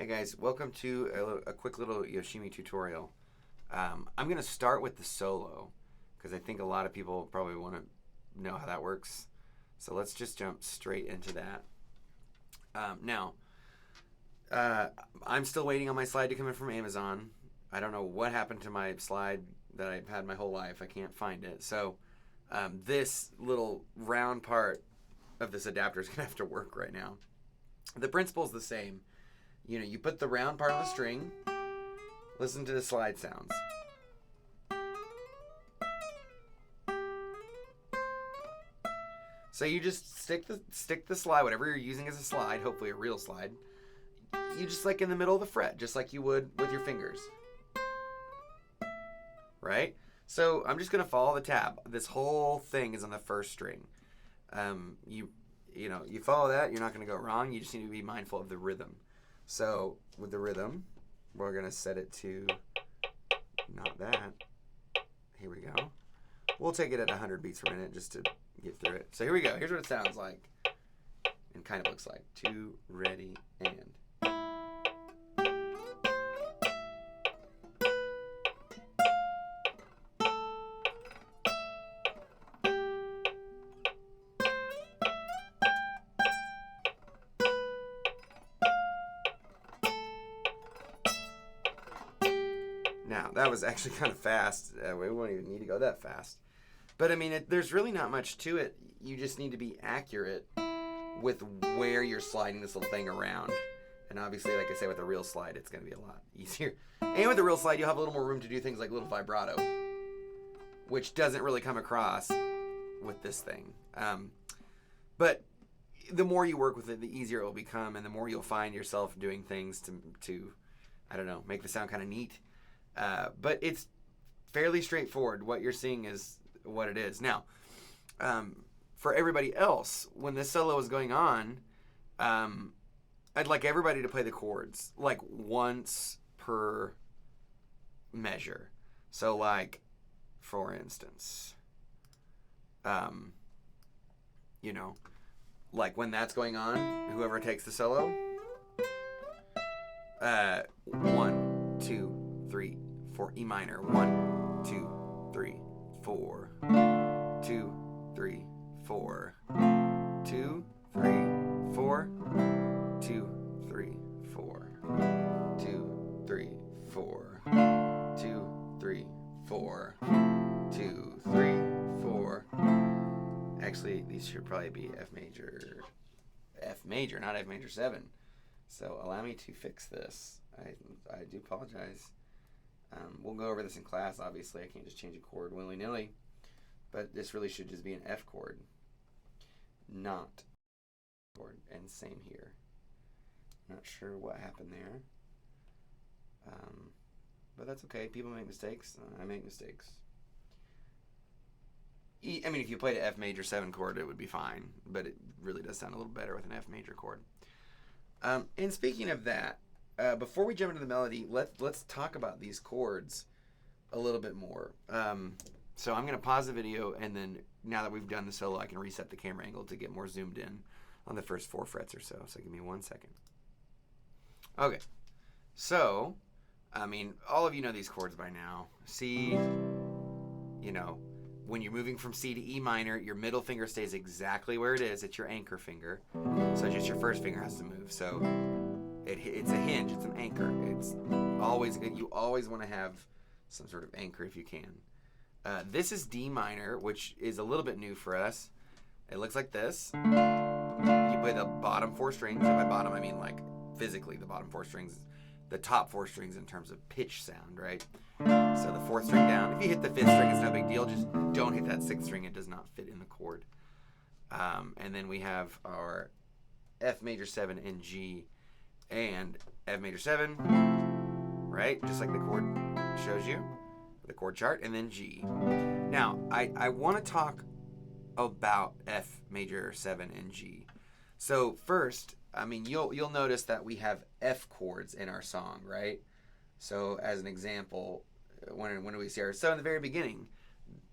Hey guys, welcome to a quick little Yoshimi tutorial. I'm going to start with the solo because I think a lot of people probably want to know how that works. So let's just jump straight into that. Now, I'm still waiting on my slide to come in from Amazon. I don't know what happened to my slide that I've had my whole life. I can't find it. So this little round part of this adapter is going to have to work right now. The principle's the same. You know, you put the round part on the string. Listen to the slide sounds. So you just stick the slide, whatever you're using as a slide, hopefully a real slide. You just like in the middle of the fret, just like you would with your fingers. Right? So I'm just gonna follow the tab. This whole thing is on the first string. You follow that, you're not gonna go wrong. You just need to be mindful of the rhythm. So with the rhythm, we're gonna set it to not that. Here we go. We'll take it at 100 beats per minute just to get through it. So here we go. Here's what it sounds like and kind of looks like. 2, ready, and. Now, that was actually kind of fast. We won't even need to go that fast. But, I mean, there's really not much to it. You just need to be accurate with where you're sliding this little thing around. And obviously, like I say, with a real slide, it's going to be a lot easier. And with a real slide, you'll have a little more room to do things like little vibrato, which doesn't really come across with this thing. But the more you work with it, the easier it will become, and the more you'll find yourself doing things to I don't know, make the sound kind of neat. But it's fairly straightforward. What you're seeing is what it is. Now, for everybody else, when this solo is going on, I'd like everybody to play the chords like once per measure. So like, for instance, like when that's going on, whoever takes the solo, 1, 2, 3, 4, E minor, 1, 2, 3, 4, 2, 3, 4, 2, 3, 4, 2, 3, 4, 2, 3, 4, 2, 3, 4, 2, 3, 4. Actually, these should probably be F major, not F major 7. So allow me to fix this. I do apologize. We'll go over this in class, obviously. I can't just change a chord willy-nilly. But this really should just be an F chord, not a chord. And same here. Not sure what happened there. But that's okay. People make mistakes. I make mistakes. I mean, if you played an F major 7 chord, it would be fine. But it really does sound a little better with an F major chord. And speaking of that, before we jump into the melody, let's talk about these chords a little bit more. So I'm going to pause the video, and then now that we've done the solo, I can reset the camera angle to get more zoomed in on the first 4 frets or so. So give me 1 second. Okay. So, I mean, all of you know these chords by now. C, when you're moving from C to E minor, your middle finger stays exactly where it is. It's your anchor finger. So just your first finger has to move. So it's a hinge. It's an anchor. It's always good. You always want to have some sort of anchor if you can. This is D minor, which is a little bit new for us. It looks like this. You play the bottom 4 strings. And by bottom, I mean like physically the bottom 4 strings. The top 4 strings in terms of pitch sound, right? So the 4th string down. If you hit the 5th string, it's no big deal. Just don't hit that 6th string. It does not fit in the chord. And then we have our F major 7 and G and F major 7, right? Just like the chord shows you, the chord chart, and then G. Now, I want to talk about F major 7 and G. So first, I mean, you'll notice that we have F chords in our song, right? So as an example, when do we see our, so in the very beginning,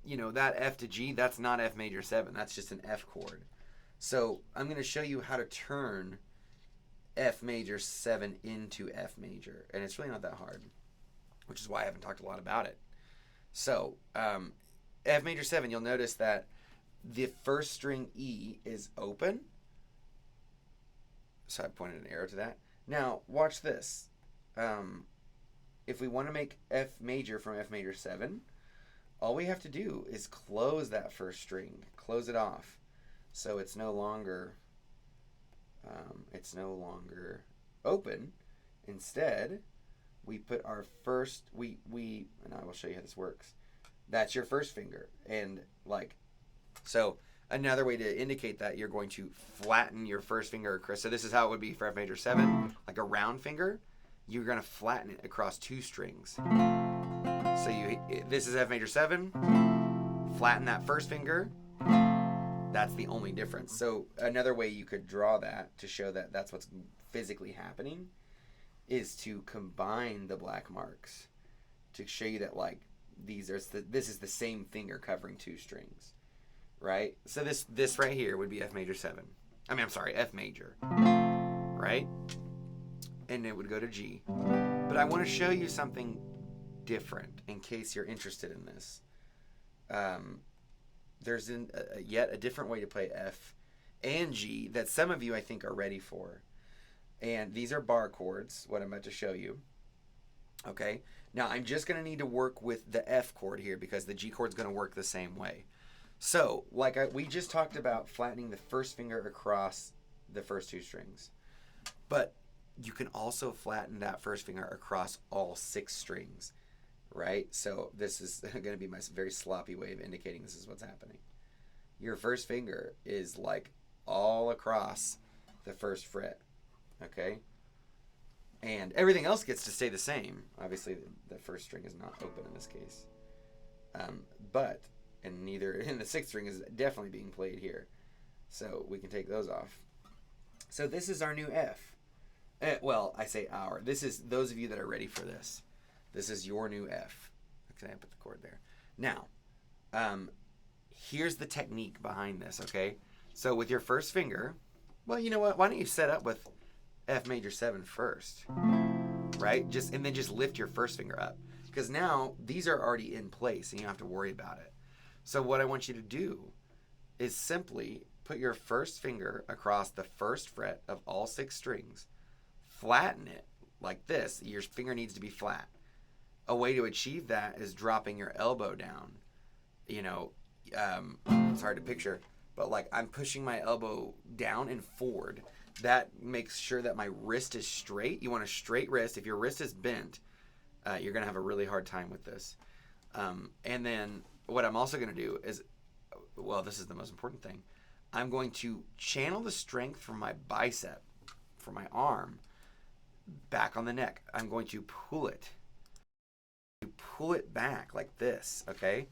that F to G, that's not F major 7. That's just an F chord. So I'm going to show you how to turn F major 7 into F major. And it's really not that hard, which is why I haven't talked a lot about it. So, F major 7, you'll notice that the first string E is open. So I pointed an arrow to that. Now, watch this. If we want to make F major from F major 7, all we have to do is close that first string. Close it off. So it's no longer open. Instead, we put our first, and I will show you how this works. That's your first finger. And like, so another way to indicate that, you're going to flatten your first finger. So this is how it would be for F major 7, like a round finger. You're going to flatten it across 2 strings. So this is F major 7, flatten that first finger. That's the only difference. So another way you could draw that to show that that's what's physically happening is to combine the black marks to show you that like this is the same finger covering 2 strings, right? So this right here would be F major 7. I'm sorry, F major, right? And it would go to G. But I want to show you something different in case you're interested in this. There's yet a different way to play F and G that some of you I think are ready for. And these are bar chords, what I'm about to show you. Okay, now I'm just going to need to work with the F chord here because the G chord's going to work the same way. So, we just talked about flattening the first finger across the first 2 strings. But you can also flatten that first finger across all 6 strings, right? So this is going to be my very sloppy way of indicating this is what's happening. Your first finger is like all across the first fret, okay? And everything else gets to stay the same. Obviously, the first string is not open in this case. And the 6th string is definitely being played here. So we can take those off. So this is our new F. Well, I say our. This is those of you that are ready for this. This is your new F. Okay, I put the chord there. Now, here's the technique behind this, okay? So with your first finger, well, you know what? Why don't you set up with F major 7 first, right? And then just lift your first finger up. Because now these are already in place and you don't have to worry about it. So what I want you to do is simply put your first finger across the first fret of all 6 strings. Flatten it like this. Your finger needs to be flat. A way to achieve that is dropping your elbow down. You know, it's hard to picture, but like I'm pushing my elbow down and forward. That makes sure that my wrist is straight. You want a straight wrist. If your wrist is bent, you're going to have a really hard time with this. And then what I'm also going to do is, well, this is the most important thing. I'm going to channel the strength from my bicep, from my arm, back on the neck. I'm going to pull it. Pull it back like this, okay?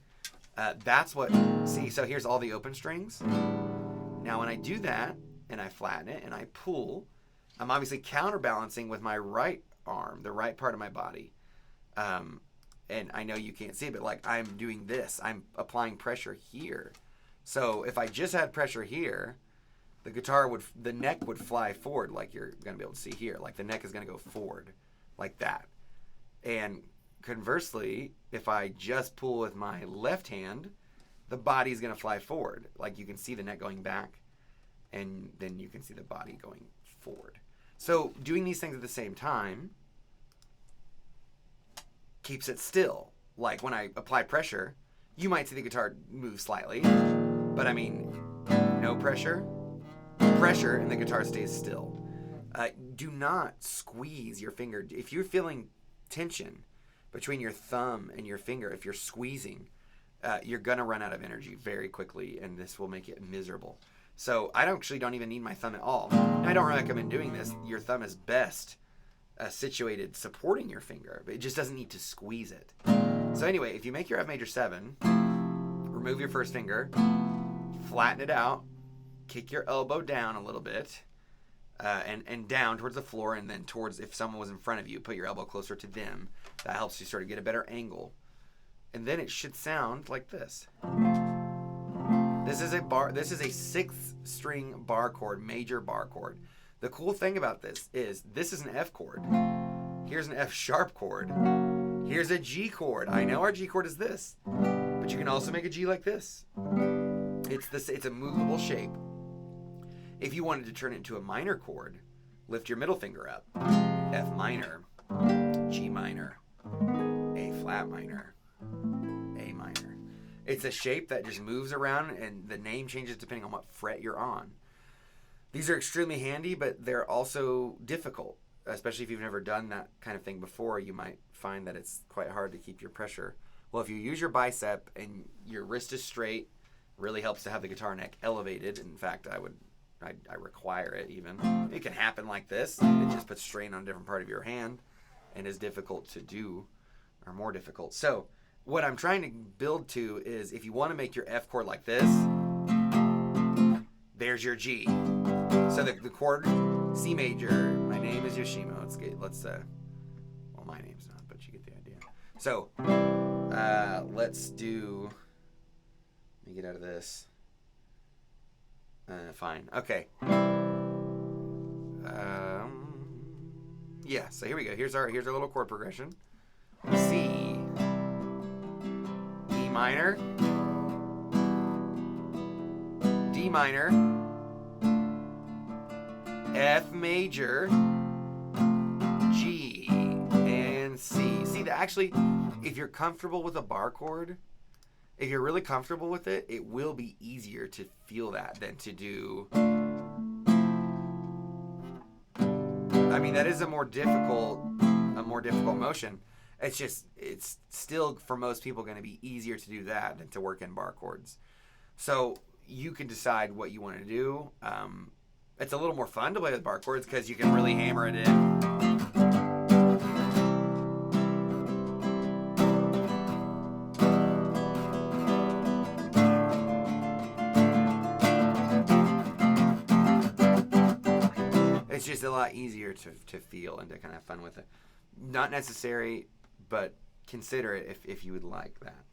That's what, see, so here's all the open strings. Now when I do that, and I flatten it, and I pull, I'm obviously counterbalancing with my right arm, the right part of my body. And I know you can't see it, but like I'm doing this. I'm applying pressure here. So if I just had pressure here, the neck would fly forward like you're going to be able to see here. Like the neck is going to go forward like that. And conversely, if I just pull with my left hand, the body's going to fly forward. Like you can see the neck going back, and then you can see the body going forward. So doing these things at the same time keeps it still. Like when I apply pressure, you might see the guitar move slightly, but I mean, no pressure, and the guitar stays still. Do not squeeze your finger. If you're feeling tension between your thumb and your finger, if you're squeezing, you're gonna run out of energy very quickly, and this will make it miserable. So I actually don't even need my thumb at all. Now, I don't recommend doing this. Your thumb is best situated supporting your finger, but it just doesn't need to squeeze it. So anyway, if you make your F major 7, remove your first finger, flatten it out, kick your elbow down a little bit, and down towards the floor, and then towards, if someone was in front of you, put your elbow closer to them. That helps you sort of get a better angle. And then it should sound like this. This is a 6th string bar chord, major bar chord. The cool thing about this is an F chord. Here's an F sharp chord. Here's a G chord. I know our G chord is this, but you can also make a G like this. It's a movable shape. If you wanted to turn it into a minor chord, lift your middle finger up. F minor, G minor, A flat minor, A minor. It's a shape that just moves around, and the name changes depending on what fret you're on. These are extremely handy, but they're also difficult, especially if you've never done that kind of thing before. You might find that it's quite hard to keep your pressure. Well, if you use your bicep and your wrist is straight, really helps to have the guitar neck elevated. In fact, I require it even. It can happen like this. It just puts strain on a different part of your hand and is difficult to do, or more difficult. So what I'm trying to build to is, if you want to make your F chord like this, there's your G. So the chord C major, my name is Yoshimi. Well, my name's not, but you get the idea. So let's do, let me get out of this. Fine. Okay. Yeah, so here we go. Here's our little chord progression. C, E minor, D minor, F major, G, and C. See, actually, if you're comfortable with a bar chord, if you're really comfortable with it, it will be easier to feel that than to do. I mean, that is a more difficult motion. It's still, for most people, going to be easier to do that than to work in bar chords. So you can decide what you want to do. It's a little more fun to play with bar chords because you can really hammer it in. It's just a lot easier to feel and to kind of have fun with it. Not necessary, but consider it if you would like that.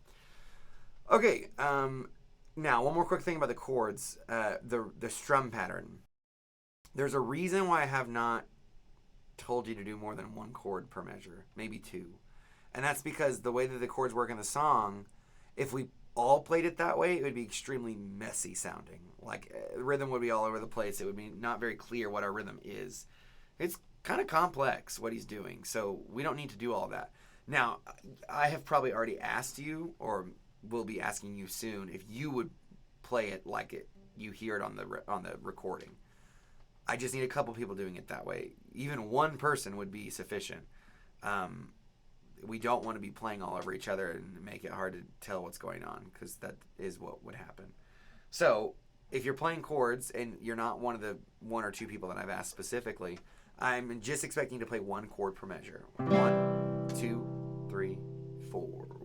Okay, now one more quick thing about the chords. The strum pattern. There's a reason why I have not told you to do more than one chord per measure, maybe two. And that's because the way that the chords work in the song, if we all played it that way, it would be extremely messy sounding. Like, the rhythm would be all over the place. It would be not very clear what our rhythm is. It's kind of complex what he's doing, so we don't need to do all that. Now, I have probably already asked you, or will be asking you soon, if you would play it like you hear it on the recording. I just need a couple people doing it that way. Even one person would be sufficient. We don't want to be playing all over each other and make it hard to tell what's going on, because that is what would happen. So if you're playing chords and you're not one of the one or two people that I've asked specifically, I'm just expecting you to play one chord per measure. 1, 2, 3, 4.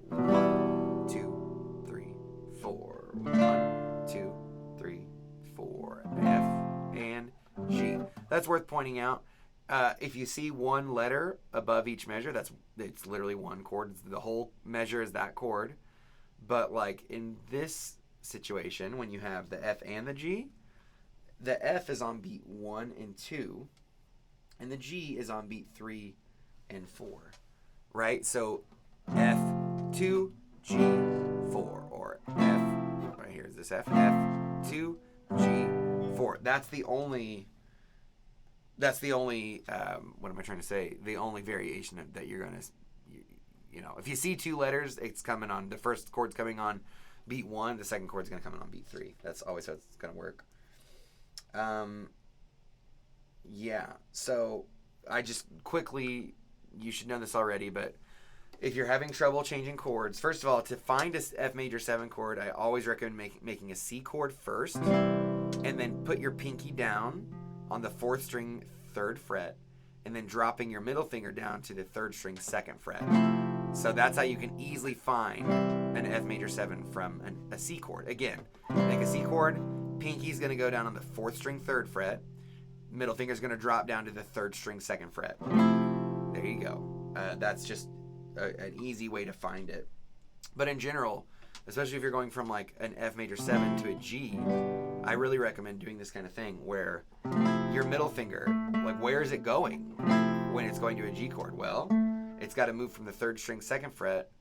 1, 2, 3, 4. 1, 2, 3, 4. F and G. That's worth pointing out. If you see one letter above each measure, it's literally one chord. The whole measure is that chord. But like in this situation, when you have the F and the G, the F is on beat 1 and 2, and the G is on beat 3 and 4. Right? So F2, G4, or F, right here is this F, F2, G4. That's the only what am I trying to say? The only variation that you're going to, if you see two letters, it's coming on, the first chord's coming on beat 1, the second chord's going to come in on beat 3. That's always how it's going to work. Yeah, so I just quickly, you should know this already, but if you're having trouble changing chords, first of all, to find a F major 7 chord, I always recommend making a C chord first, and then put your pinky down on the 4th string 3rd fret, and then dropping your middle finger down to the 3rd string 2nd fret. So that's how you can easily find an F major 7 from a C chord. Again, make a C chord, pinky's going to go down on the 4th string 3rd fret, middle finger's going to drop down to the 3rd string 2nd fret. There you go. That's just an easy way to find it. But in general, especially if you're going from like an F major 7 to a G, I really recommend doing this kind of thing where your middle finger, like where is it going when it's going to a G chord? Well, it's got to move from the 3rd string 2nd fret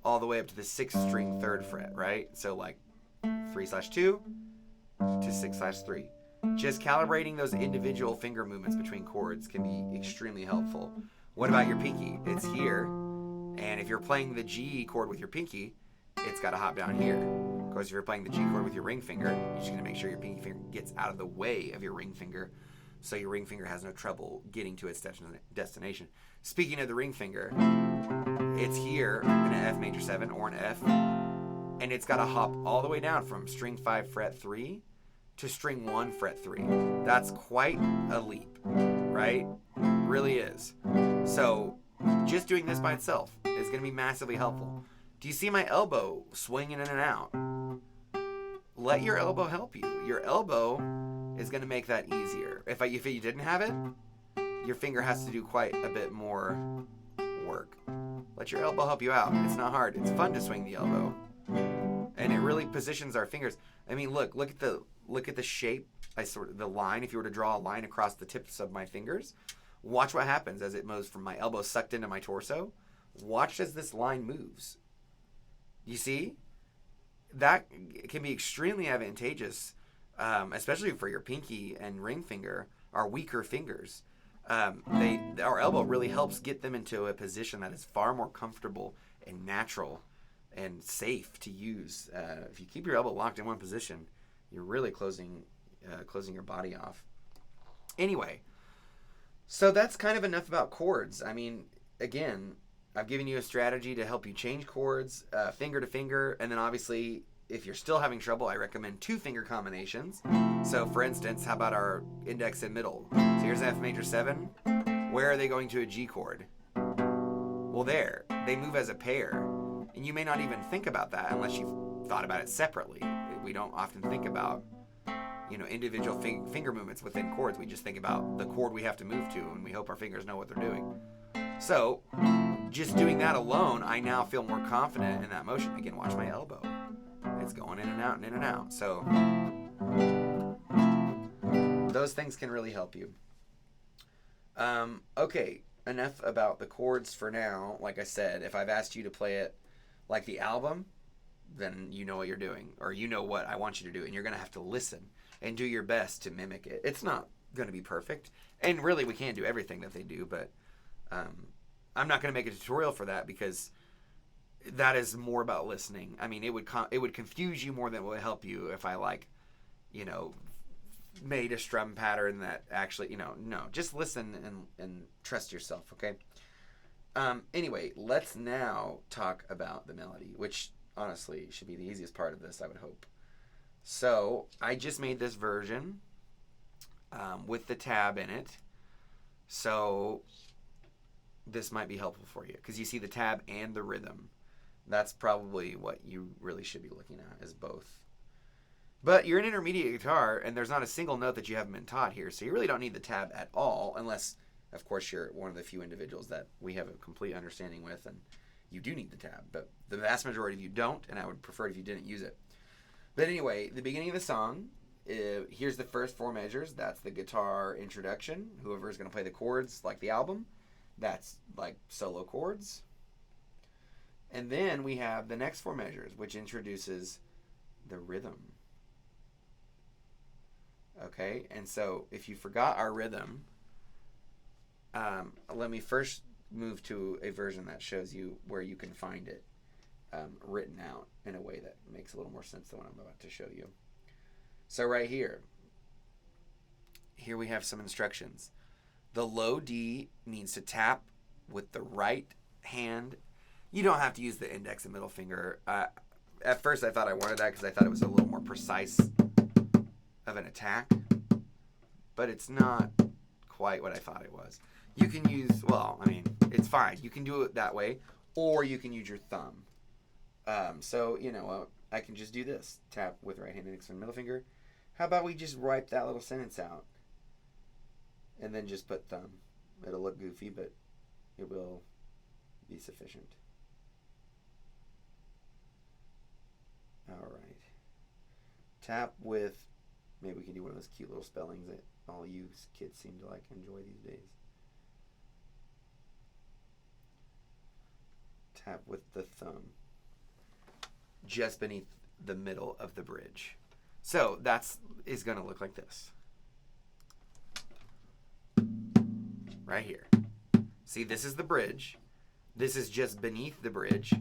all the way up to the 6th string 3rd fret, right? So like 3/2 to 6/3. Just calibrating those individual finger movements between chords can be extremely helpful. What about your pinky? It's here, and if you're playing the G chord with your pinky, it's got to hop down here. Of course, if you're playing the G chord with your ring finger, you're just going to make sure your pinky finger gets out of the way of your ring finger so your ring finger has no trouble getting to its destination. Speaking of the ring finger, it's here in an F major 7 or an F, and it's got to hop all the way down from string 5 fret 3 to string 1 fret 3. That's quite a leap, right? Really is. So just doing this by itself is going to be massively helpful. Do you see my elbow swinging in and out? Let your elbow help you. Your elbow is going to make that easier. If you didn't have it, your finger has to do quite a bit more work. Let your elbow help you out. It's not hard. It's fun to swing the elbow, and it really positions our fingers. I mean, look at the shape. The line. If you were to draw a line across the tips of my fingers, watch what happens as it moves from my elbow sucked into my torso. Watch as this line moves. You see? That can be extremely advantageous, especially for your pinky and ring finger, our weaker fingers. Our elbow really helps get them into a position that is far more comfortable and natural and safe to use. If you keep your elbow locked in one position, you're really closing your body off. Anyway, so that's kind of enough about chords. I mean, again, I've given you a strategy to help you change chords finger to finger, and then obviously, if you're still having trouble, I recommend 2 finger combinations. So for instance, how about our index and middle? So here's F major 7. Where are they going to a G chord? Well, there. They move as a pair. And you may not even think about that unless you've thought about it separately. We don't often think about, individual finger movements within chords. We just think about the chord we have to move to, and we hope our fingers know what they're doing. So, just doing that alone, I now feel more confident in that motion. Again, watch my elbow. It's going in and out and in and out. So, those things can really help you. Okay, enough about the chords for now. Like I said, if I've asked you to play it like the album, then you know what you're doing, or you know what I want you to do, and you're going to have to listen and do your best to mimic it. It's not going to be perfect, and really we can't do everything that they do, but I'm not going to make a tutorial for that because that is more about listening. I mean, it would confuse you more than it would help you if I made a strum pattern that actually, no, just listen and trust yourself, okay? Anyway, let's now talk about the melody, which honestly should be the easiest part of this, I would hope. So I just made this version with the tab in it. So this might be helpful for you because you see the tab and the rhythm. That's probably what you really should be looking at, is both. But you're an intermediate guitar, and there's not a single note that you haven't been taught here, so you really don't need the tab at all, unless, of course, you're one of the few individuals that we have a complete understanding with, and you do need the tab. But the vast majority of you don't, and I would prefer it if you didn't use it. But anyway, the beginning of the song, here's the first 4 measures. That's the guitar introduction. Whoever is going to play the chords, like the album, that's like solo chords. And then we have the next 4 measures, which introduces the rhythm. Okay, and so if you forgot our rhythm, let me first move to a version that shows you where you can find it written out in a way that makes a little more sense than what I'm about to show you. So right here we have some instructions. The low D means to tap with the right hand. You don't have to use the index and middle finger. At first I thought I wanted that because I thought it was a little more precise of an attack, but it's not quite what I thought it was. You can use, it's fine. You can do it that way, or you can use your thumb. So, I can just do this. Tap with right hand, index, and middle finger. How about we just wipe that little sentence out, and then just put thumb. It'll look goofy, but it will be sufficient. All right. Tap with, maybe we can do one of those cute little spellings that all you kids seem to like enjoy these days. Tap with the thumb just beneath the middle of the bridge. So that's is going to look like this. Right here. See, this is the bridge. This is just beneath the bridge.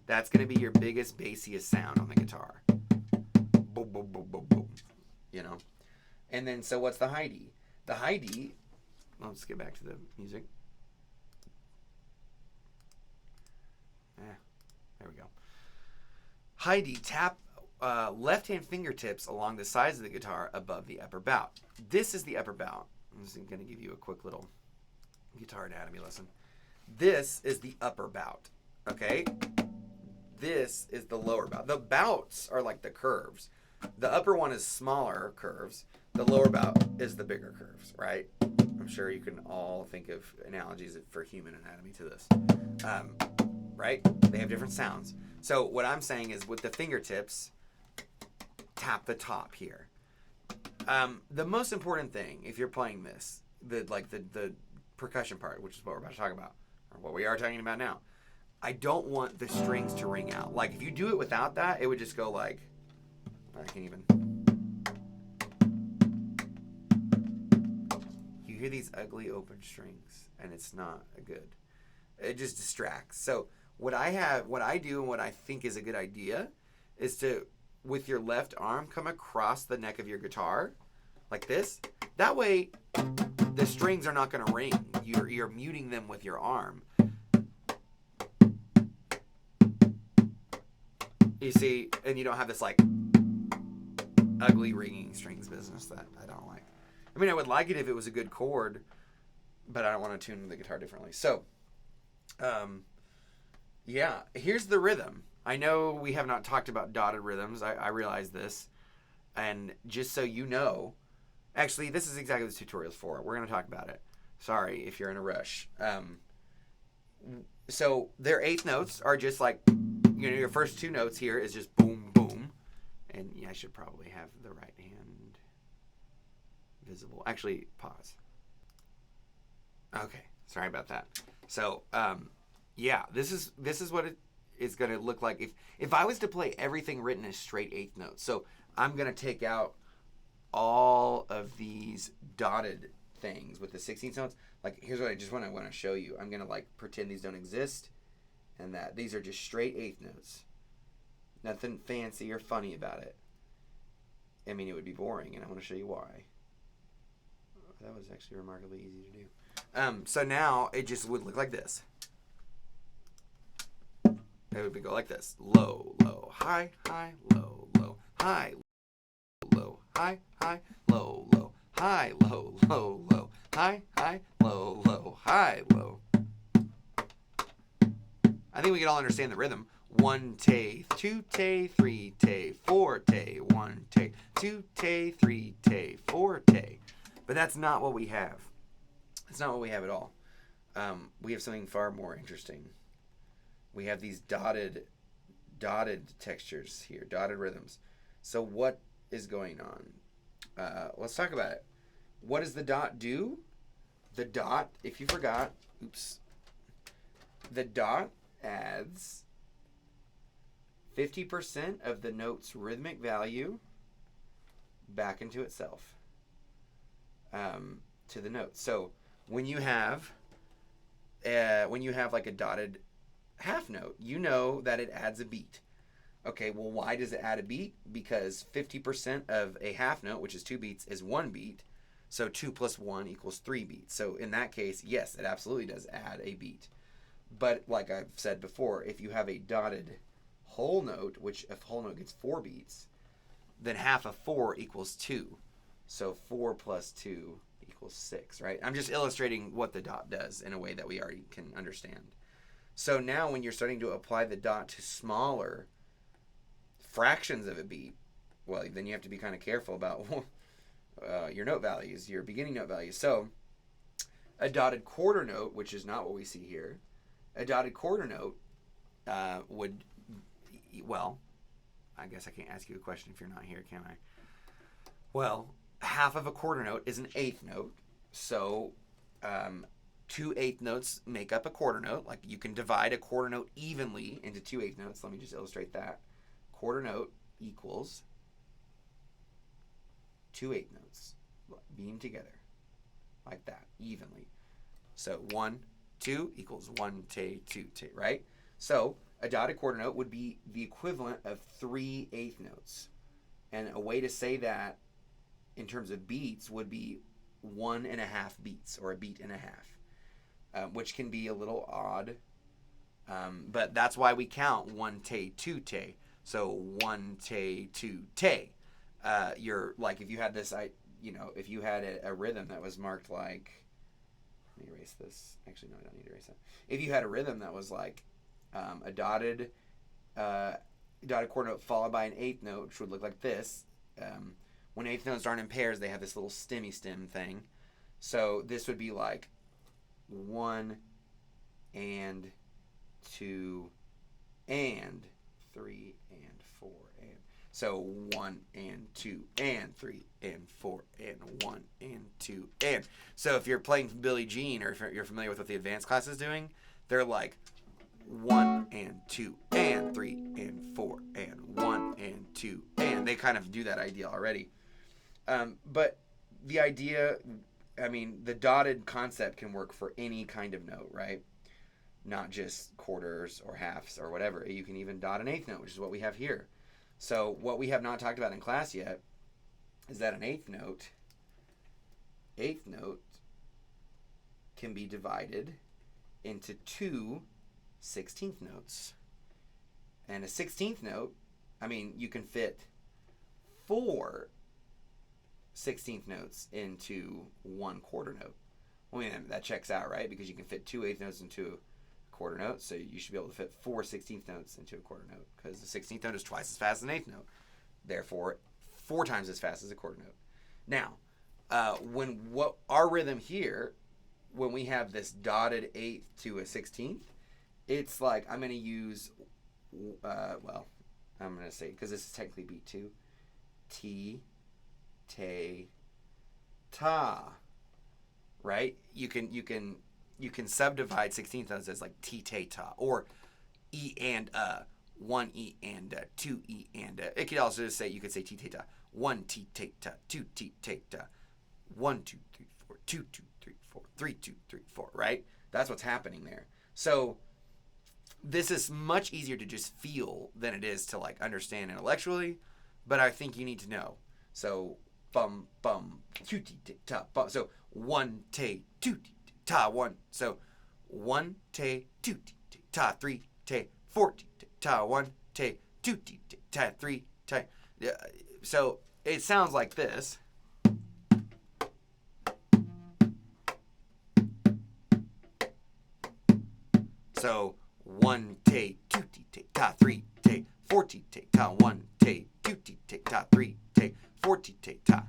That's going to be your biggest, bassiest sound on the guitar. Boom, boom, boom, boom, boom. You know? And then, so what's the high D? The high D, let's get back to the music. There we go. High D, tap left-hand fingertips along the sides of the guitar above the upper bout. This is the upper bout. I'm just going to give you a quick little guitar anatomy lesson. This is the upper bout, okay? This is the lower bout. The bouts are like the curves. The upper one is smaller curves. The lower bout is the bigger curves, right? I'm sure you can all think of analogies for human anatomy to this. Right? They have different sounds. So what I'm saying is with the fingertips, tap the top here. The most important thing, if you're playing this, the percussion part, which is what we're about to talk about, or what we are talking about now, I don't want the strings to ring out. Like if you do it without that, it would just go like, I can't even. You hear these ugly open strings, and it's not good. It just distracts. So what I do and what I think is a good idea is to, with your left arm, come across the neck of your guitar like this. That way, the strings are not going to ring. You're muting them with your arm. You see, and you don't have this like ugly ringing strings business that I don't like. I mean, I would like it if it was a good chord, but I don't want to tune the guitar differently. So, yeah, here's the rhythm. I know we have not talked about dotted rhythms. I realize this. And just so you know, actually, this is exactly what this tutorial is for. We're going to talk about it. Sorry if you're in a rush. So their eighth notes are just like, you know, your first two notes here is just boom, boom. And yeah, I should probably have the right hand visible. Actually, pause. Okay, sorry about that. So, yeah, this is what it is going to look like if I was to play everything written as straight eighth notes. So I'm going to take out all of these dotted things with the 16th notes. Like, here's what I just want to show you. I'm going to like pretend these don't exist, and that these are just straight eighth notes. Nothing fancy or funny about it. I mean, it would be boring, and I want to show you why. That was actually remarkably easy to do. So now it just would look like this. It would go like this: low, low, high, high, low, low, high, low, high, high, low, low, high, low, low, low, high, high, low, low, high, low. I think we can all understand the rhythm. 1 tay, 2 tay, 3 tay, 4 tay, 1 tay, 2 tay, 3 tay, 4 tay. But that's not what we have. That's not what we have at all. We have something far more interesting. We have these dotted textures here, dotted rhythms. So what is going on? Let's talk about it. What does the dot do? The dot, if you forgot, the dot adds 50% of the note's rhythmic value back into itself, to the note. So when you have like a dotted half note, you know that it adds a beat. Okay, well, why does it add a beat? Because 50% of a half note, which is 2 beats, is 1 beat. So 2 plus 1 equals 3 beats. So in that case, yes, it absolutely does add a beat. But like I've said before, if you have a dotted whole note, which if whole note gets 4 beats, then half of 4 equals 2. So 4 plus 2 equals 6, right? I'm just illustrating what the dot does in a way that we already can understand. So now when you're starting to apply the dot to smaller fractions of a beat, well, then you have to be kind of careful about your note values, your beginning note values. So a dotted quarter note, which is not what we see here, a dotted quarter note would, well, I guess I can't ask you a question if you're not here, can I? Well, half of a quarter note is an eighth note. So 2/8 notes make up a quarter note. Like you can divide a quarter note evenly into 2/8 notes. Let me just illustrate that. Quarter note equals 2/8 notes being together like that evenly. So 1, 2 equals 1 te 2 te, right? So a dotted quarter note would be the equivalent of 3/8 notes. And a way to say that in terms of beats would be 1.5 beats, or a beat and a half, which can be a little odd. But that's why we count 1 te 2 te. So 1 te 2 te. You're like, if you had this, if you had a rhythm that was marked like, let me erase this. Actually, no, I don't need to erase that. If you had a rhythm that was like a dotted quarter note followed by an eighth note, which would look like this. When eighth notes aren't in pairs, they have this little stemmy stem thing. So this would be like 1 and 2 and 3 and 4 and so 1 and 2 and 3 and 4 and 1 and 2 and so if you're playing Billie Jean, or if you're familiar with what the advanced class is doing, they're like 1 and 2 and 3 and 4 and 1 and 2 and they kind of do that idea already. But the idea, the dotted concept can work for any kind of note, right? Not just quarters or halves or whatever. You can even dot an eighth note, which is what we have here. So what we have not talked about in class yet is that an eighth note can be divided into 2 16th notes. And a 16th note, you can fit 4 16th notes into 1 quarter note. Well, that checks out, right? Because you can fit 2 eighth notes into a quarter note, so you should be able to fit 4 16th notes into a quarter note, because the 16th note is twice as fast as an eighth note. Therefore, 4 times as fast as a quarter note. Now, what our rhythm here, when we have this dotted eighth to a 16th, it's like I'm going to use, I'm going to say, because this is technically beat 2, T, te, ta, right? You can subdivide 16th notes as like T, te, ta, or E and 1 E and 2 E and it could also just say, you could say T, te, ta, 1 T, te, ta, 2 T, te, ta, 1 2 3 4 2 2 3 4 3 2 3 4, right? That's what's happening there. So this is much easier to just feel than it is to like understand intellectually, but I think you need to know. So bum bum 2 T, ta, bum. So 1 te 2 T, ta 1. So 1 te 2 T, ta 3 te 4 T, ta 1 te 2 T, ta 3 te. So it sounds like this. So 1 te 2 T, ta 3 te 4 T, ta 1 te 2 T, ta 3 te 4 T, ta.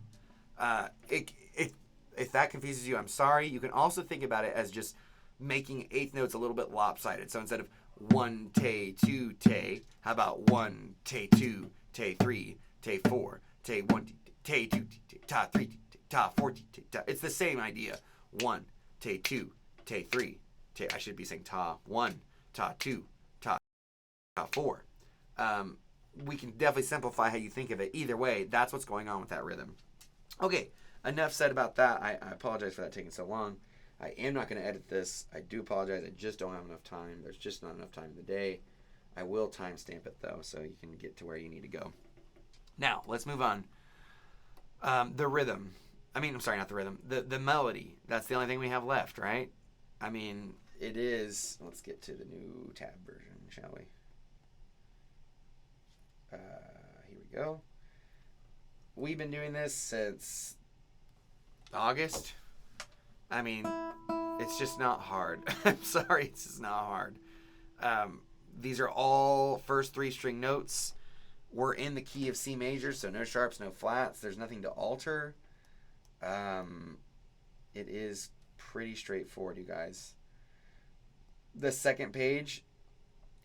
If that confuses you, I'm sorry. You can also think about it as just making eighth notes a little bit lopsided. So instead of 1 te 2 te, how about 1 te 2 te 3 te 4 te 1 te 2 ta 3 ta 4 ta. It's the same idea. 1 te 2 te 3 te. I should be saying ta 1 ta 2 ta 4. We can definitely simplify how you think of it. Either way, that's what's going on with that rhythm. Okay, enough said about that. I apologize for that taking so long. I am not going to edit this. I do apologize. I just don't have enough time. There's just not enough time in the day. I will timestamp it, though, so you can get to where you need to go. Now, let's move on. The rhythm. I'm sorry, not the rhythm. The melody. That's the only thing we have left, right? It is. Let's get to the new tab version, shall we? Here we go. We've been doing this since August. It's just not hard. I'm sorry, it's just not hard. These are all first 3 string notes. We're in the key of C major, so no sharps, no flats. There's nothing to alter. It is pretty straightforward, you guys. The second page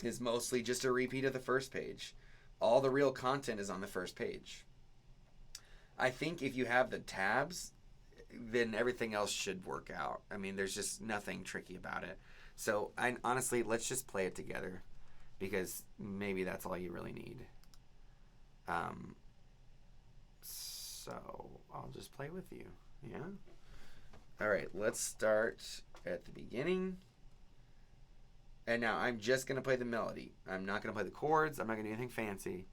is mostly just a repeat of the first page. All the real content is on the first page. I think if you have the tabs, then everything else should work out. I mean, there's just nothing tricky about it. So, honestly, let's just play it together because maybe that's all you really need. So I'll just play with you. Yeah. All right. Let's start at the beginning. And now I'm just gonna play the melody. I'm not gonna play the chords. I'm not gonna do anything fancy.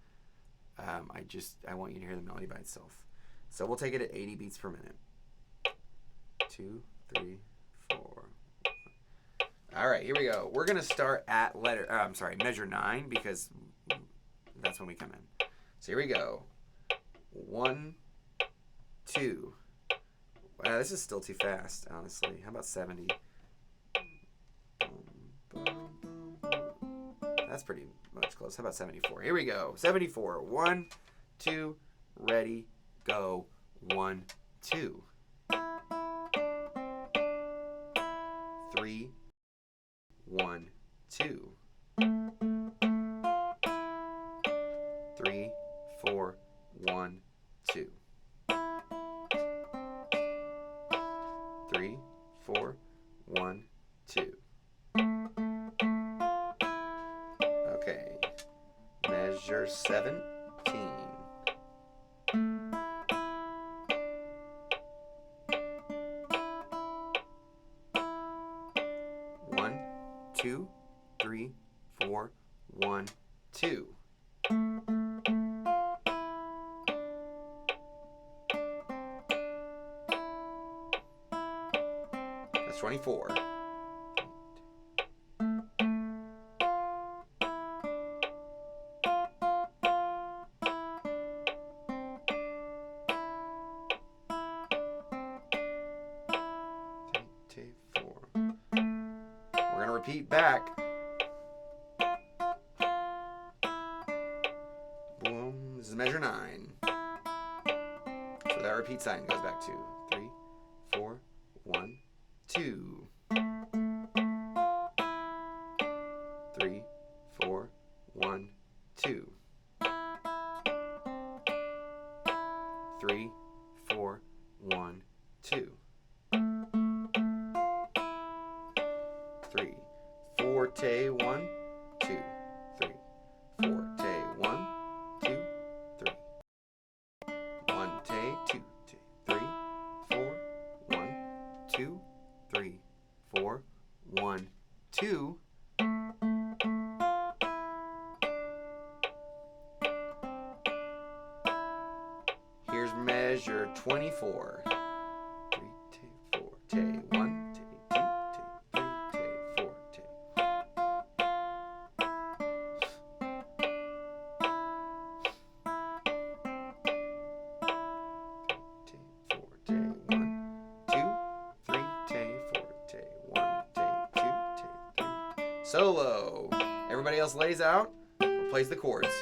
I want you to hear the melody by itself. So we'll take it at 80 beats per minute. 2, 3, 4. All right, here we go. We're gonna start at measure 9 because that's when we come in. So here we go. 1, 2. Wow, this is still too fast, honestly. How about 70? That's pretty much close. How about 74? Here we go. 74. 1, 2, ready, go. 1, 2. 3, 1, 2. 3, 4, 1, 2. 3, 4, 1, 2. Okay. Measure 17. 1, 2, 3, 4, 1, 2. That's 24. 4. We're gonna repeat back. Boom. This is measure 9. So that repeat sign goes back to 3, 4, 1, 2. 3, 4, 1, 2. 3, 4, 1, 2. 3, forte, 1, 2, 3. Forte, 1, 2, 3. 1, 2, 3, 4, 1, 2, 3, 4, 1, 2. Here's measure 24. 3, 2, 4, 1, 2, 3, 4. 1, 2, 3, 3. Solo. Everybody else lays out or plays the chords.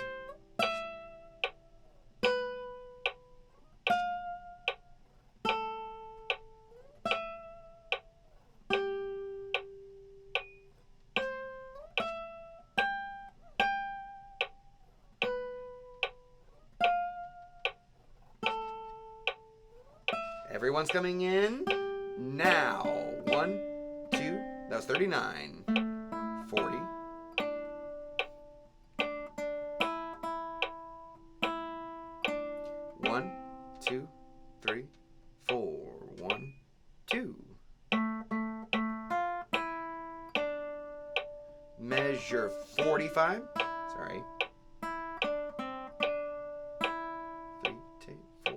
Everyone's coming in now. 1, 2, that was 39. 40. 1, 2, 3, 4. 1, 2. Measure 45. Sorry. 3, 2, 4.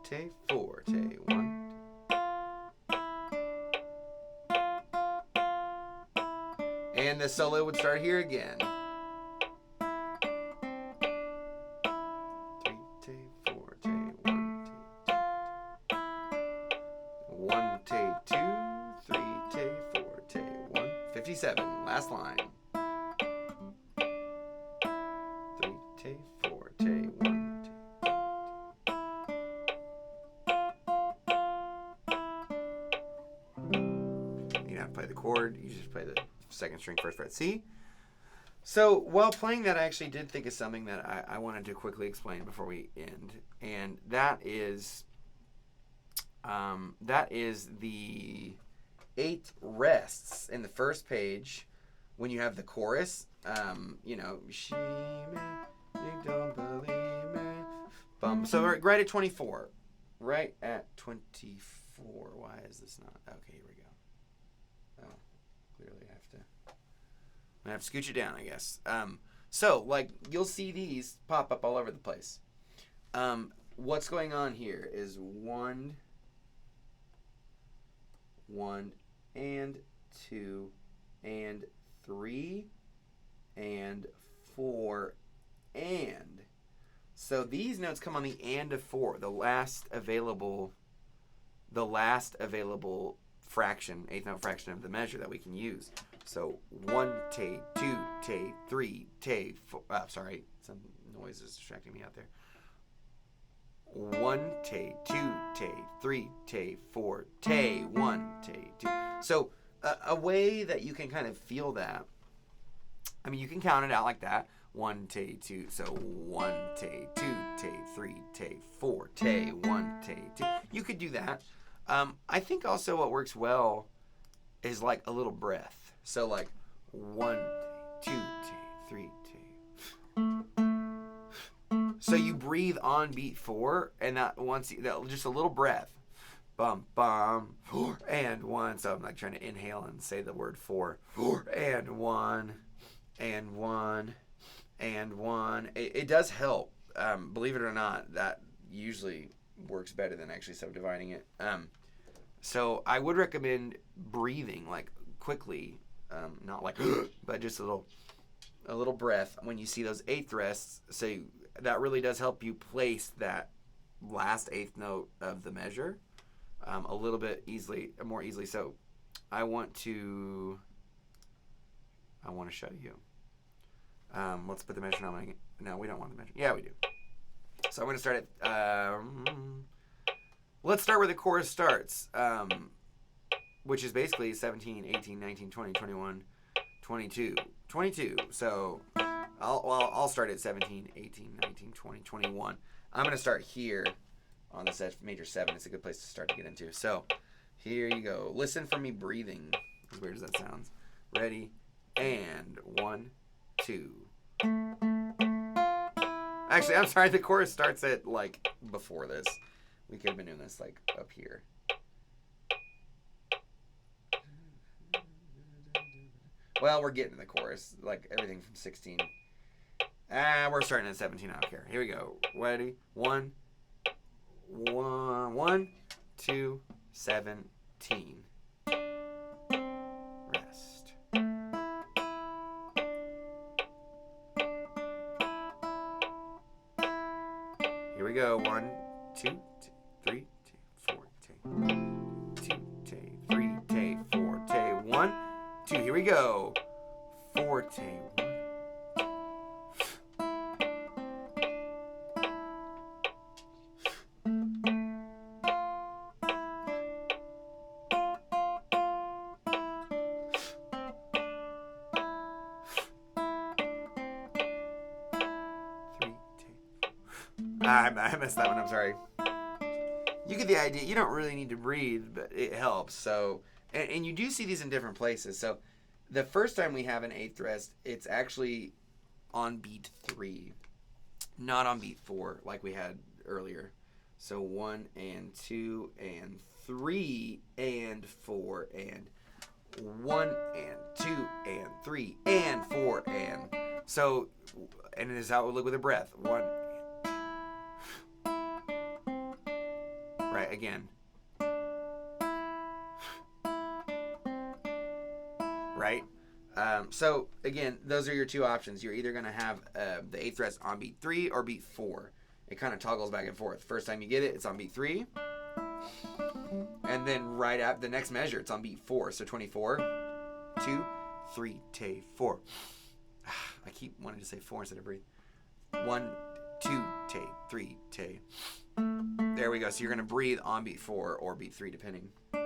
3, 4, 1. And the solo would start here again. 3, 4, 1, 1, 2, 3, 4, 1. 57. Last line. 3, 4, 1, 2. chord. You just play the second string, first fret C. So while playing that, I actually did think of something that I wanted to quickly explain before we end, and that is the 8 rests in the first page when you have the chorus. You know, Yoshimi, you don't believe me. So right at 24. Right at 24. Why is this not? Okay, here we go. Oh, clearly I have to scooch it down, I guess. So, like, you'll see these pop up all over the place. What's going on here is 1, and 2, and 3, and 4, and. So these notes come on the and of 4, the last available fraction, eighth note fraction of the measure that we can use. So 1 te, 2 te, 3 te, 4. Sorry, some noise is distracting me out there. 1 te, 2 te, 3 te, 4 te, 1 te, 2. So a way that you can kind of feel that. I mean, you can count it out like that. 1 te 2, so 1 te 2 te 3 te 4 te 1 te 2. You could do that. I think also what works well is like a little breath. So like 1 te 2 te 3 te. So you breathe on beat 4, and that just a little breath. Bum bum 4 and 1. So I'm like trying to inhale and say the word 4 and 1 and 1. And 1. It does help. Believe it or not, that usually works better than actually subdividing it. So I would recommend breathing like quickly, not like, but just a little breath when you see those 8th rests. So that really does help you place that last 8th note of the measure a little bit more easily. So I want to show you. Let's put the measure on. No, we don't want the measure. Yeah, we do. So I'm going to start at, let's start where the chorus starts, which is basically 17, 18, 19, 20, 21, 22. 22. So I'll start at 17, 18, 19, 20, 21. I'm going to start here on the major 7. It's a good place to start to get into. So here you go. Listen for me breathing. As weird as that sounds. Ready? And 1, 2. Actually, I'm sorry, the chorus starts at like before this. We could have been doing this like up here. Well, we're getting to the chorus, like everything from 16. We're starting at 17. I don't care. Here we go. Ready? 1, 2, 17. Rest. Here we go. 1, 2, 3, 4, 2, 3, 4, 1, 2. Here we go. 4, 1. I messed that one. I'm sorry. You get the idea. You don't really need to breathe, but it helps. So, and you do see these in different places. So, the first time we have an 8th rest, it's actually on beat 3, not on beat 4 like we had earlier. So 1 and 2 and 3 and 4 and 1 and 2 and 3 and 4 and. So, and it is how it would look with a breath. 1. Right, again. Right? So, again, those are your two options. You're either going to have the 8th rest on beat 3 or beat 4. It kind of toggles back and forth. First time you get it, it's on beat 3. And then right after the next measure, it's on beat 4. So 24, 2, 3, te, 4. I keep wanting to say 4 instead of breathe. 1, 2, te, 3, te. There we go. So you're going to breathe on beat 4 or beat 3, depending. 2,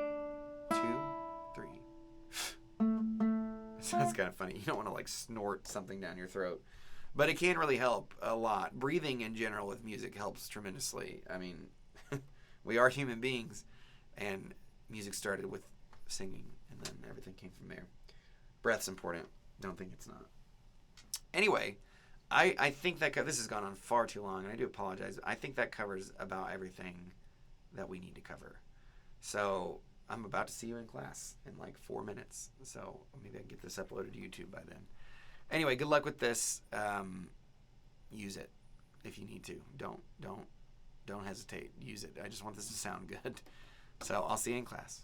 3. So that's kind of funny. You don't want to like snort something down your throat. But it can really help a lot. Breathing in general with music helps tremendously. I mean, we are human beings, and music started with singing, and then everything came from there. Breath's important. Don't think it's not. Anyway, I think that this has gone on far too long, and I do apologize. I think that covers about everything that we need to cover. So I'm about to see you in class in like 4 minutes. So maybe I can get this uploaded to YouTube by then. Anyway, good luck with this. Use it if you need to. Don't hesitate. Use it. I just want this to sound good. So I'll see you in class.